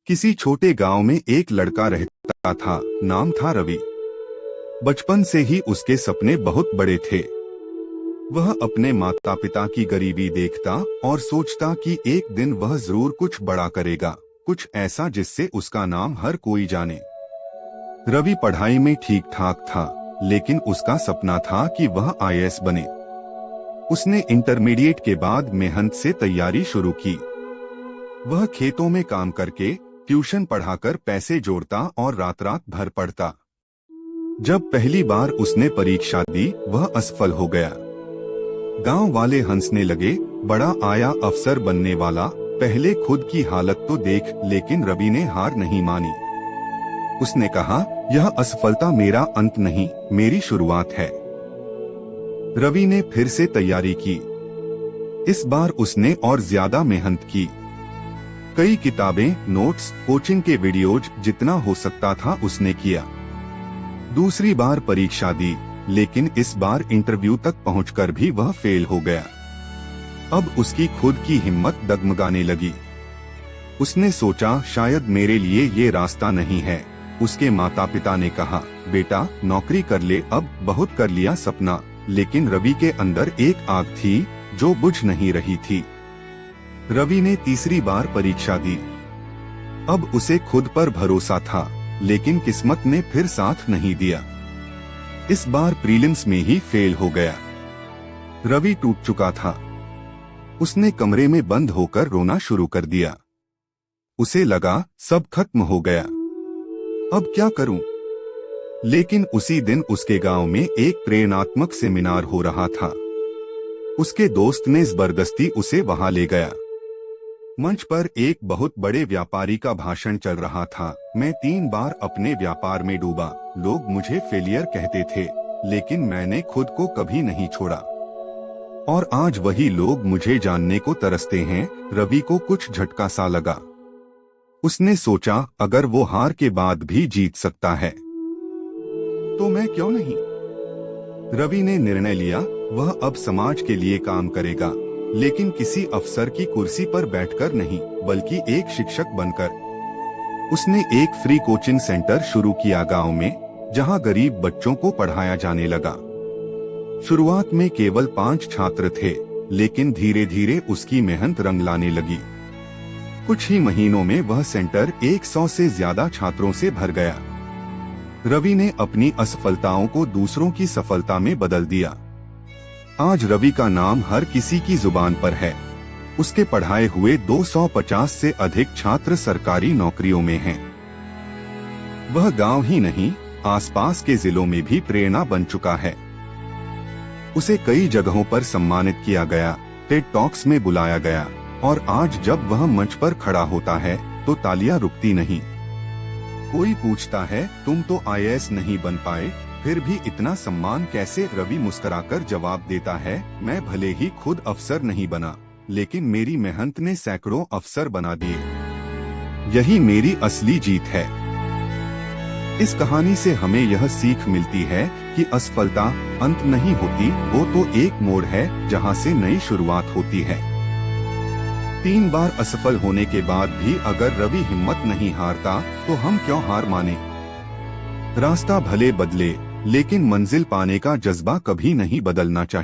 किसी छोटे गांव में एक लड़का रहता था। नाम था रवि। बचपन से ही उसके सपने बहुत बड़े थे। वह अपने माता पिता की गरीबी देखता और सोचता कि एक दिन वह जरूर कुछ बड़ा करेगा, कुछ ऐसा जिससे उसका नाम हर कोई जाने। रवि पढ़ाई में ठीक ठाक था, लेकिन उसका सपना था कि वह आईएएस बने। उसने इंटरमीडिएट के बाद मेहनत से तैयारी शुरू की। वह खेतों में काम करके, ट्यूशन पढ़ाकर पैसे जोड़ता और रात रात भर पढ़ता। जब पहली बार उसने परीक्षा दी, वह असफल हो गया। गांव वाले हंसने लगे, बड़ा आया अफसर बनने वाला। पहले खुद की हालत तो देख। लेकिन रवि ने हार नहीं मानी। उसने कहा, यह असफलता मेरा अंत नहीं, मेरी शुरुआत है। रवि ने फिर से तैयारी की। इस बार उसने और ज्यादा मेहनत की। कई किताबें, नोट्स, कोचिंग के वीडियोज, जितना हो सकता था उसने किया। दूसरी बार परीक्षा दी, लेकिन इस बार इंटरव्यू तक पहुंचकर भी वह फेल हो गया। अब उसकी खुद की हिम्मत डगमगाने लगी। उसने सोचा, शायद मेरे लिए ये रास्ता नहीं है। उसके माता पिता ने कहा, बेटा नौकरी कर ले, अब बहुत कर लिया सपना। लेकिन रवि के अंदर एक आग थी जो बुझ नहीं रही थी। रवि ने तीसरी बार परीक्षा दी। अब उसे खुद पर भरोसा था, लेकिन किस्मत ने फिर साथ नहीं दिया। इस बार प्रीलिम्स में ही फेल हो गया। रवि टूट चुका था। उसने कमरे में बंद होकर रोना शुरू कर दिया। उसे लगा सब खत्म हो गया, अब क्या करूं? लेकिन उसी दिन उसके गांव में एक प्रेरणात्मक सेमिनार हो रहा था। उसके दोस्त ने जबरदस्ती उसे वहां ले गया। मंच पर एक बहुत बड़े व्यापारी का भाषण चल रहा था। मैं 3 बार अपने व्यापार में डूबा। लोग मुझे फेलियर कहते थे, लेकिन मैंने खुद को कभी नहीं छोड़ा। और आज वही लोग मुझे जानने को तरसते हैं। रवि को कुछ झटका सा लगा। उसने सोचा, अगर वो हार के बाद भी जीत सकता है, तो मैं क्यों नहीं? रवि ने निर्णय लिया, वह अब समाज के लिए काम करेगा, लेकिन किसी अफसर की कुर्सी पर बैठकर नहीं, बल्कि एक शिक्षक बनकर। उसने एक फ्री कोचिंग सेंटर शुरू किया गांव में, जहां गरीब बच्चों को पढ़ाया जाने लगा। शुरुआत में केवल 5 छात्र थे, लेकिन धीरे धीरे उसकी मेहनत रंग लाने लगी। कुछ ही महीनों में वह सेंटर 100 से ज्यादा छात्रों से भर गया। रवि ने अपनी असफलताओं को दूसरों की सफलता में बदल दिया। आज रवि का नाम हर किसी की जुबान पर है। उसके पढ़ाए हुए 250 से अधिक छात्र सरकारी नौकरियों में हैं। वह गांव ही नहीं, आसपास के जिलों में भी प्रेरणा बन चुका है। उसे कई जगहों पर सम्मानित किया गया, टेड टॉक्स में बुलाया गया, और आज जब वह मंच पर खड़ा होता है तो तालियां रुकती नहीं। कोई पूछता है, तुम तो आईएएस नहीं बन पाए, फिर भी इतना सम्मान कैसे? रवि मुस्कुराकर जवाब देता है, मैं भले ही खुद अफसर नहीं बना, लेकिन मेरी मेहनत ने सैकड़ों अफसर बना दिए। यही मेरी असली जीत है। इस कहानी से हमें यह सीख मिलती है कि असफलता अंत नहीं होती, वो तो एक मोड़ है जहां से नई शुरुआत होती है। 3 बार असफल होने के बाद भी अगर रवि हिम्मत नहीं हारता, तो हम क्यों हार माने? रास्ता भले बदले, लेकिन मंजिल पाने का जज्बा कभी नहीं बदलना चाहिए।